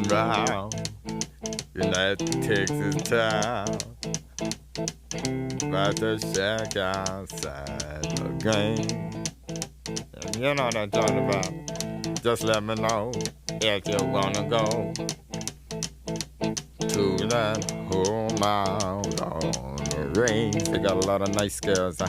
round United Texas town. About to shack outside the game. You know what I'm talking about. Just let me know if you wanna go to that home out on the range. They got a lot of nice girls.